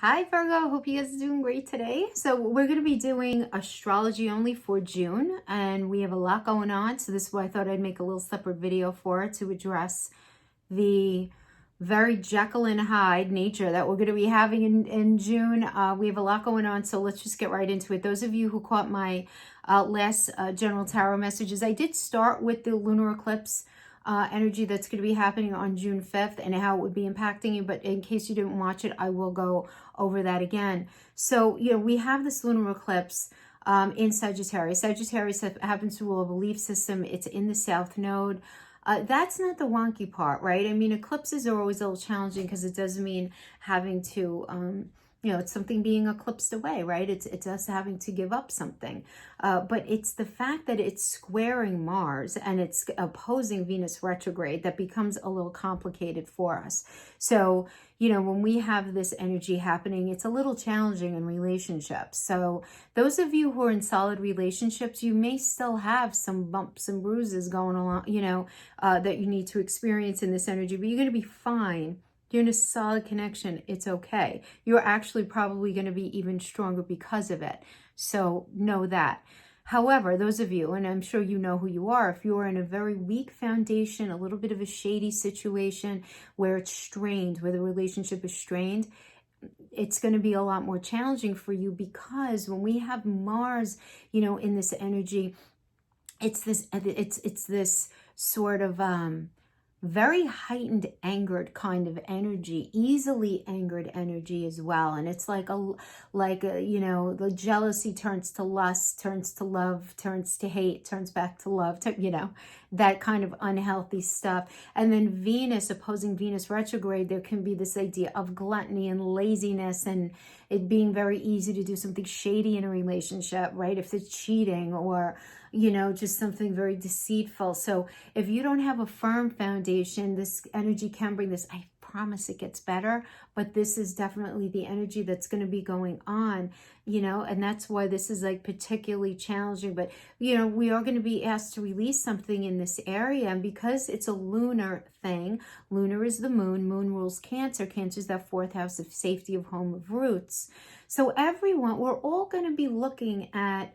Hi Virgo, hope you guys are doing great today. So we're going to be doing astrology only for June, and we have a lot going on. So this is why I thought I'd make a little separate video for it to address the very Jekyll and Hyde nature that we're going to be having in June. We have a lot going on, so let's just get right into it. Those of you who caught my last general tarot messages, I did start with the lunar eclipse energy that's going to be happening on June 5th and how it would be impacting you. But in case you didn't watch it, I will go over that again. So, we have this lunar eclipse in Sagittarius. Sagittarius happens to rule a belief system. It's in the South Node. That's not the wonky part, right? I mean, eclipses are always a little challenging because it does mean having to, it's something being eclipsed away, right? It's us having to give up something. But it's the fact that it's squaring Mars and it's opposing Venus retrograde that becomes a little complicated for us. So, when we have this energy happening, it's a little challenging in relationships. So those of you who are in solid relationships, you may still have some bumps and bruises going along, that you need to experience in this energy, but you're going to be fine. You're in a solid connection. It's okay. You're actually probably going to be even stronger because of it. So know that. However, those of you, and I'm sure you know who you are, if you're in a very weak foundation, a little bit of a shady situation where it's strained, where the relationship is strained, it's going to be a lot more challenging for you, because when we have Mars, in this energy, it's this sort of very heightened, angered kind of energy, easily angered energy as well. And it's like the jealousy turns to lust, turns to love, turns to hate, turns back to love, that kind of unhealthy stuff. And then Venus, opposing Venus retrograde, there can be this idea of gluttony and laziness, and it being very easy to do something shady in a relationship, right? If it's cheating or just something very deceitful. So if you don't have a firm foundation, this energy can bring this. I promise it gets better, but this is definitely the energy that's going to be going on, and that's why this is like particularly challenging. But, we are going to be asked to release something in this area. And because it's a lunar thing, lunar is the moon rules Cancer. Cancer is that fourth house of safety, of home, of roots. So we're all going to be looking at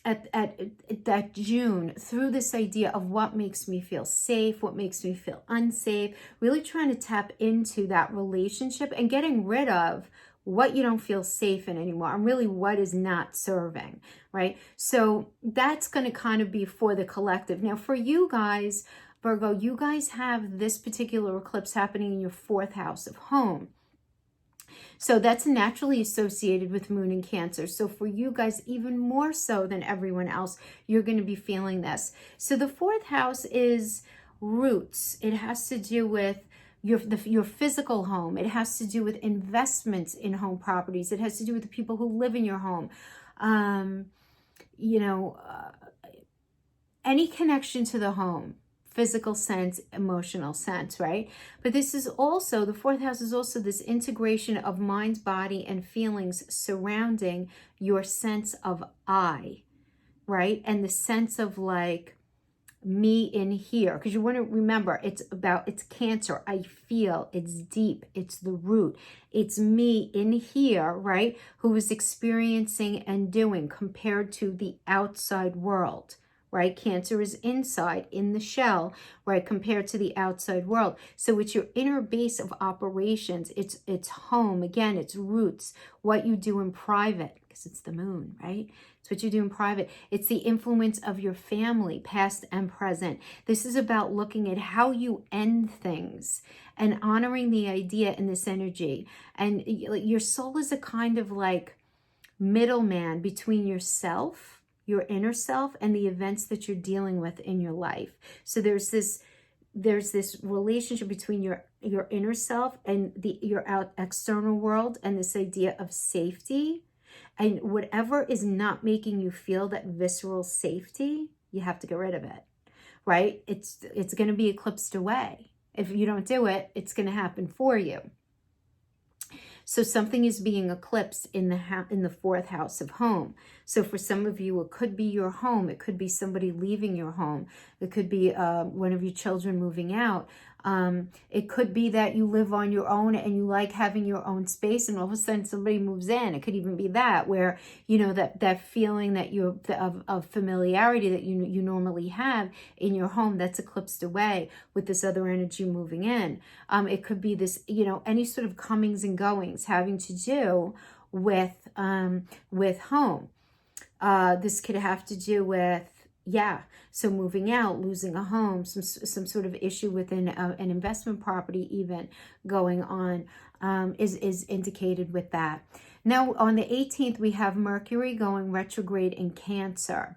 that June through this idea of what makes me feel safe, what makes me feel unsafe, really trying to tap into that relationship and getting rid of what you don't feel safe in anymore, and really what is not serving, right? So that's going to kind of be for the collective. Now for you guys, Virgo, you guys have this particular eclipse happening in your fourth house of home. So that's naturally associated with moon and Cancer. So for you guys, even more so than everyone else, you're going to be feeling this. So the fourth house is roots. It has to do with your physical home. It has to do with investments in home properties. It has to do with the people who live in your home. Any connection to the home. Physical sense, emotional sense, right? But this is also, the fourth house is also this integration of mind, body, and feelings surrounding your sense of I, right? And the sense of like me in here. Because you want to remember, it's Cancer. I feel, it's deep, it's the root. It's me in here, right? Who is experiencing and doing compared to the outside world. Right? Cancer is inside, in the shell, right? Compared to the outside world. So it's your inner base of operations. It's home. Again, it's roots, what you do in private, because it's the moon, right? It's what you do in private. It's the influence of your family, past and present. This is about looking at how you end things and honoring the idea in this energy. And your soul is a kind of like middleman between yourself, your inner self, and the events that you're dealing with in your life. So there's this relationship between your inner self and your external world, and this idea of safety, and whatever is not making you feel that visceral safety, you have to get rid of it, right? It's going to be eclipsed away. If you don't do it, it's going to happen for you. So something is being eclipsed in the fourth house of home. So for some of you, it could be your home. It could be somebody leaving your home. It could be one of your children moving out. It could be that you live on your own and you like having your own space, and all of a sudden somebody moves in. It could even be that where, you know, that feeling that of familiarity that you normally have in your home, that's eclipsed away with this other energy moving in. It could be this, you know, any sort of comings and goings having to do with home. This could have to do with, yeah, so moving out, losing a home, some sort of issue within an investment property even going on, is indicated with that. Now on the 18th, we have Mercury going retrograde in Cancer.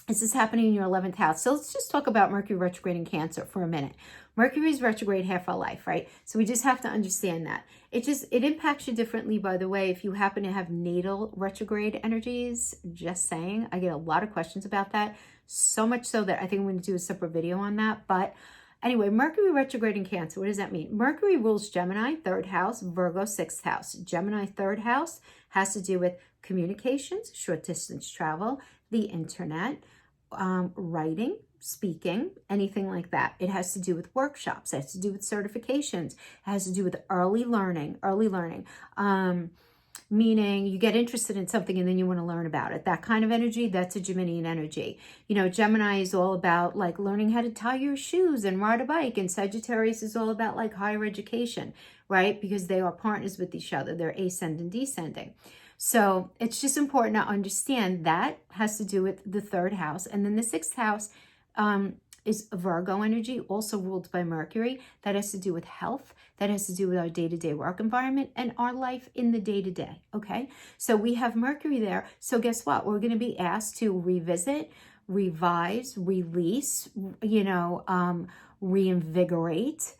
This is happening in your 11th house. So let's just talk about Mercury retrograde in Cancer for a minute. Mercury is retrograde half our life, right? So we just have to understand that. It impacts you differently, by the way, if you happen to have natal retrograde energies. Just saying. I get a lot of questions about that. So much so that I think I'm going to do a separate video on that. But anyway, Mercury retrograde in Cancer, what does that mean? Mercury rules Gemini, 3rd house, Virgo, 6th house. Gemini, 3rd house has to do with communications, short distance travel, the internet, writing, speaking, anything like that. It has to do with workshops. It has to do with certifications. It has to do with early learning, meaning you get interested in something and then you want to learn about it. That kind of energy, that's a Geminian energy. You know, Gemini is all about like learning how to tie your shoes and ride a bike, and Sagittarius is all about like higher education, right? Because they are partners with each other. They're ascending, descending. So it's just important to understand that has to do with the 3rd house. And then the 6th house is Virgo energy, also ruled by Mercury. That has to do with health. That has to do with our day-to-day work environment and our life in the day-to-day, okay? So we have Mercury there. So guess what? We're going to be asked to revisit, revise, release, you know, reinvigorate,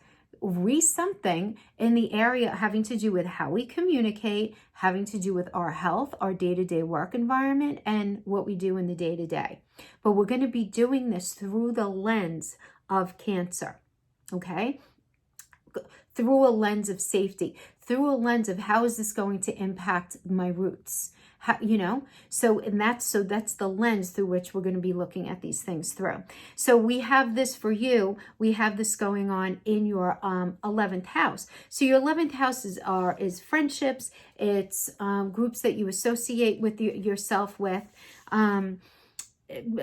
something in the area having to do with how we communicate, having to do with our health, our day-to-day work environment, and what we do in the day-to-day. But we're going to be doing this through the lens of Cancer, okay? Through a lens of safety, through a lens of how is this going to impact my roots? How, you know, so that's the lens through which we're going to be looking at these things through. So we have this for you. We have this going on in your 11th house. So your 11th house is friendships. It's groups that you associate with yourself with.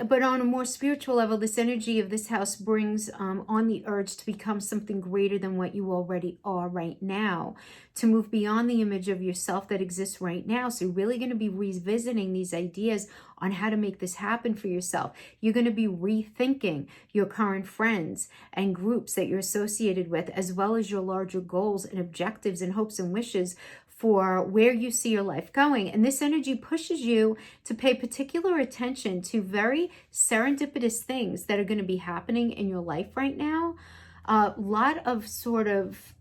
But on a more spiritual level, this energy of this house brings on the urge to become something greater than what you already are right now, to move beyond the image of yourself that exists right now. So you're really going to be revisiting these ideas on how to make this happen for yourself. You're going to be rethinking your current friends and groups that you're associated with, as well as your larger goals and objectives and hopes and wishes for where you see your life going. And this energy pushes you to pay particular attention to very serendipitous things that are going to be happening in your life right now. A lot of sort of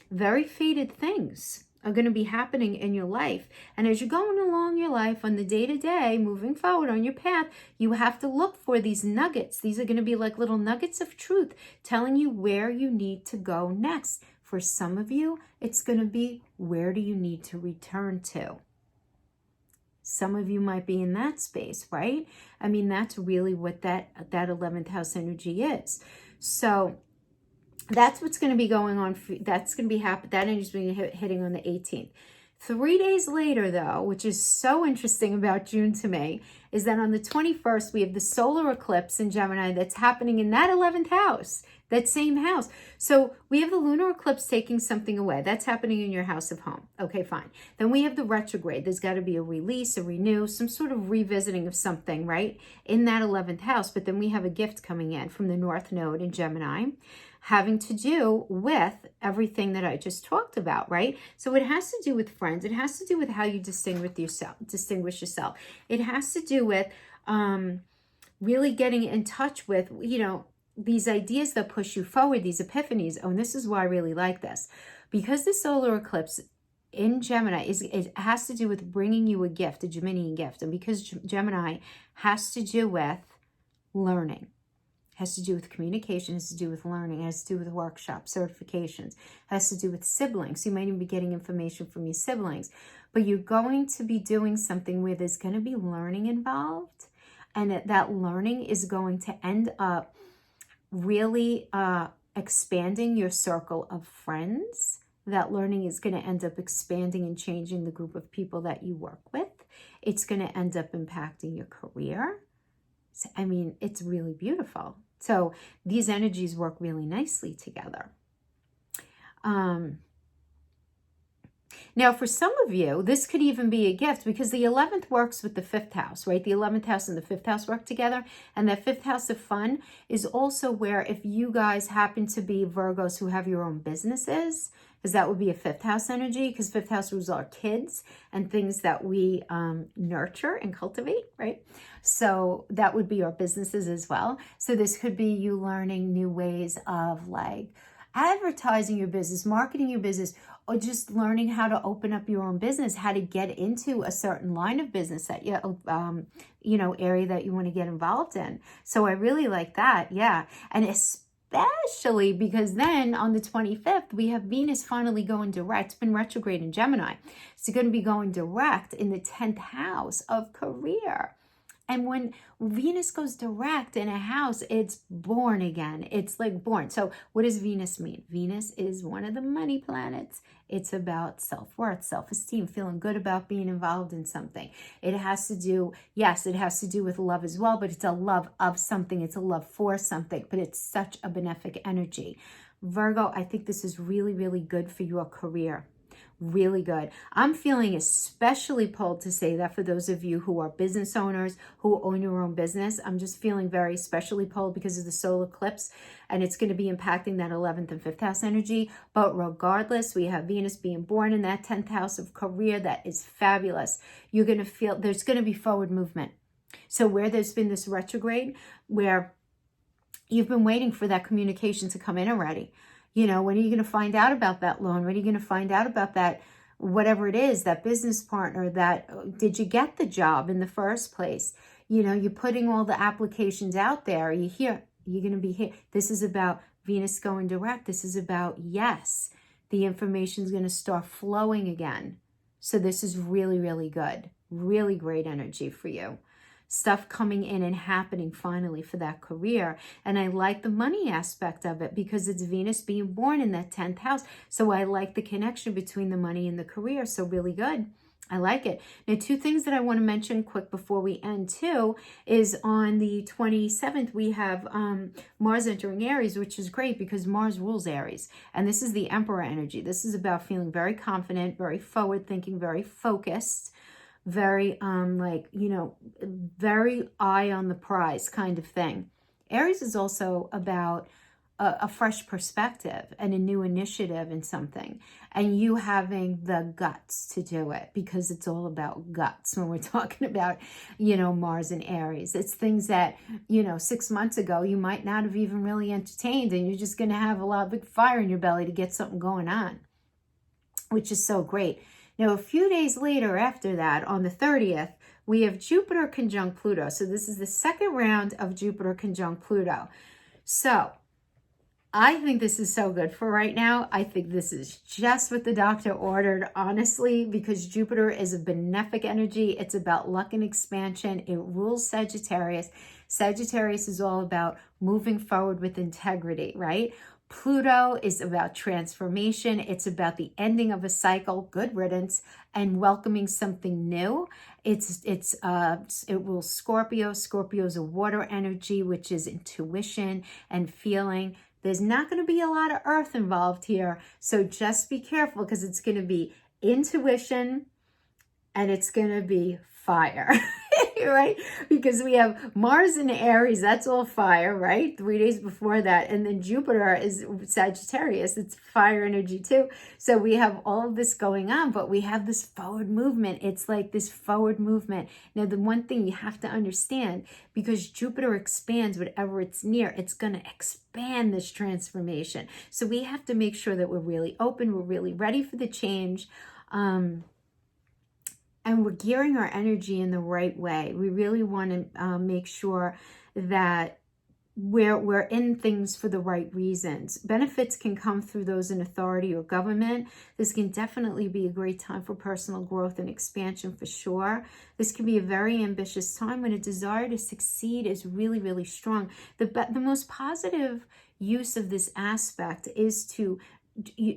very fated things are going to be happening in your life. And as you're going along your life on the day-to-day, moving forward on your path, you have to look for these nuggets. These are going to be like little nuggets of truth telling you where you need to go next. For some of you, it's going to be, where do you need to return to? Some of you might be in that space, right? I mean, that's really what that 11th house energy is. So that's what's going to be going on. That's going to be happening. That energy is going to be hitting on the 18th. 3 days later, though, which is so interesting about June to me, is that on the 21st, we have the solar eclipse in Gemini that's happening in that 11th house, that same house. So we have the lunar eclipse taking something away. That's happening in your house of home. Okay, fine. Then we have the retrograde. There's got to be a release, a renew, some sort of revisiting of something, right, in that 11th house. But then we have a gift coming in from the North Node in Gemini, having to do with everything that I just talked about, right? So it has to do with friends. It has to do with how you distinguish yourself. It has to do with really getting in touch with, you know, these ideas that push you forward, these epiphanies. Oh, and this is why I really like this. Because the solar eclipse in Gemini, it has to do with bringing you a gift, a Geminian gift. And because Gemini has to do with learning, has to do with communication, has to do with learning, has to do with workshops, certifications, has to do with siblings. You might even be getting information from your siblings, but you're going to be doing something where there's going to be learning involved, and that learning is going to end up really expanding your circle of friends. That learning is going to end up expanding and changing the group of people that you work with. It's going to end up impacting your career. So, I mean, it's really beautiful. So these energies work really nicely together. Now, for some of you, this could even be a gift because the 11th works with the 5th house, right? The 11th house and the 5th house work together. And that 5th house of fun is also where if you guys happen to be Virgos who have your own businesses, because that would be a 5th house energy, because 5th house rules our kids and things that we nurture and cultivate, right? So that would be our businesses as well. So this could be you learning new ways of like advertising your business, marketing your business, or just learning how to open up your own business, how to get into a certain line of business that area that you want to get involved in. So I really like that, yeah. And especially because then on the 25th, we have Venus finally going direct. It's been retrograde in Gemini. It's going to be going direct in the 10th house of career. And when Venus goes direct in a house, it's born again. It's like born. So what does Venus mean? Venus is one of the money planets. It's about self-worth, self-esteem, feeling good about being involved in something. It has to do, yes, it has to do with love as well, but it's a love of something. It's a love for something, but it's such a benefic energy. Virgo, I think this is really, really good for your career. Really good. I'm feeling especially pulled to say that for those of you who are business owners, who own your own business. I'm just feeling very especially pulled because of the solar eclipse, and it's going to be impacting that 11th and 5th house energy. But regardless, we have Venus being born in that 10th house of career. That is fabulous. You're going to feel there's going to be forward movement. So where there's been this retrograde, where you've been waiting for that communication to come in already. You know, when are you going to find out about that loan? When are you going to find out about that, whatever it is, that business partner, that, did you get the job in the first place? You know, you're putting all the applications out there. You're here. You're going to be here. This is about Venus going direct. This is about, yes, the information is going to start flowing again. So this is really, really good. Really great energy for you. Stuff coming in and happening finally for that career. And I like the money aspect of it because it's Venus being born in that 10th house. So I like the connection between the money and the career. So really good. I like it. Now, two things that I want to mention quick before we end too is on the 27th, we have Mars entering Aries, which is great because Mars rules Aries. And this is the Emperor energy. This is about feeling very confident, very forward thinking, very focused. Very, very eye on the prize kind of thing. Aries is also about a fresh perspective and a new initiative in something. And you having the guts to do it because it's all about guts when we're talking about, Mars and Aries. It's things that, 6 months ago, you might not have even really entertained, and you're just going to have a lot of big fire in your belly to get something going on, which is so great. Now, a few days later after that, on the 30th, we have Jupiter conjunct Pluto. So this is the second round of Jupiter conjunct Pluto. So I think this is so good for right now. I think this is just what the doctor ordered, honestly, because Jupiter is a benefic energy. It's about luck and expansion. It rules Sagittarius. Sagittarius is all about moving forward with integrity, right? Pluto is about transformation. It's about the ending of a cycle, good riddance, and welcoming something new. It rules Scorpio. Scorpio is a water energy, which is intuition and feeling. There's not going to be a lot of earth involved here, so just be careful because it's going to be intuition and it's going to be fire. Right? Because we have Mars in Aries, that's all fire, right? 3 days before that. And then Jupiter is Sagittarius, it's fire energy too. So we have all of this going on, but we have this forward movement. It's like this forward movement. Now, the one thing you have to understand, because Jupiter expands whatever it's near, it's going to expand this transformation. So we have to make sure that we're really open, we're really ready for the change. And we're gearing our energy in the right way. We really want to make sure that we're in things for the right reasons. Benefits can come through those in authority or government. This can definitely be a great time for personal growth and expansion for sure. This can be a very ambitious time when a desire to succeed is really, really strong. The most positive, use of this aspect is to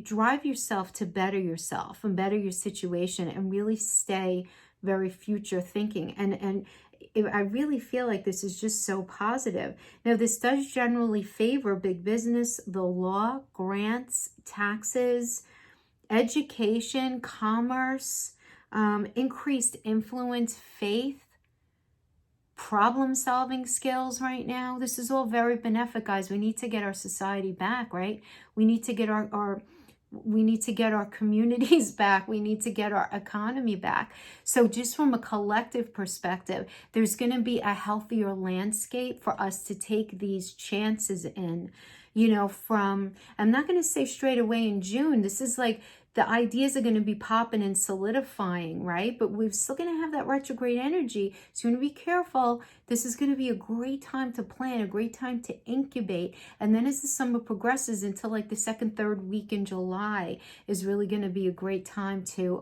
drive yourself to better yourself and better your situation and really stay very future thinking. And I really feel like this is just so positive. Now, this does generally favor big business, the law, grants, taxes, education, commerce, increased influence, faith, problem-solving skills right now. This is all very benefic, guys. We need to get our society back, right? We need to get we need to get our communities back. We need to get our economy back. So just from a collective perspective, there's going to be a healthier landscape for us to take these chances in, you know, from, I'm not going to say straight away in June. This is like, the ideas are going to be popping and solidifying, right? But we're still going to have that retrograde energy. So you want to be careful. This is going to be a great time to plan, a great time to incubate. And then as the summer progresses until like the second, third week in July is really going to be a great time to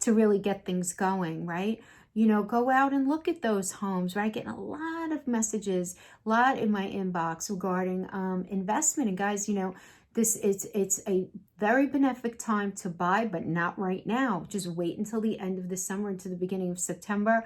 really get things going, right? You know, go out and look at those homes, right? Getting a lot of messages, a lot in my inbox regarding investment. And guys, you know, it's a very benefic time to buy, but not right now. Just wait until the end of the summer, into the beginning of September.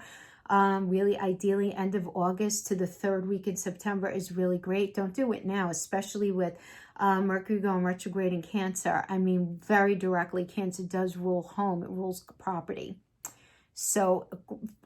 Really, ideally, end of August to the third week in September is really great. Don't do it now, especially with Mercury going retrograde in Cancer. I mean, very directly, Cancer does rule home. It rules property. So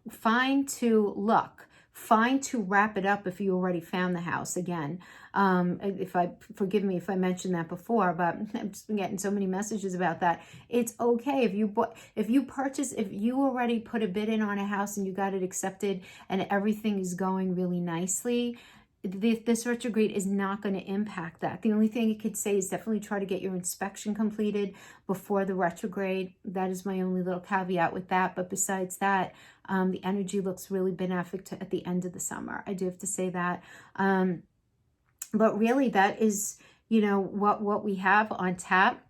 fine to look. Fine to wrap it up if you already found the house. Again, forgive me if I mentioned that before, but I'm just getting so many messages about that. It's okay if you already put a bid in on a house and you got it accepted and everything is going really nicely. This retrograde is not going to impact that. The only thing it could say is definitely try to get your inspection completed before the retrograde. That is my only little caveat with that. But besides that, the energy looks really benefic at the end of the summer. I do have to say that. But really, that is, you know, what we have on tap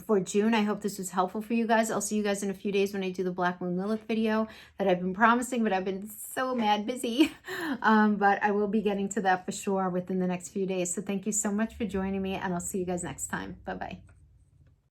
for June. I hope this was helpful for you guys. I'll see you guys in a few days when I do the Black Moon Lilith video that I've been promising, but I've been so mad busy. But I will be getting to that for sure within the next few days. So thank you so much for joining me, and I'll see you guys next time. Bye-bye.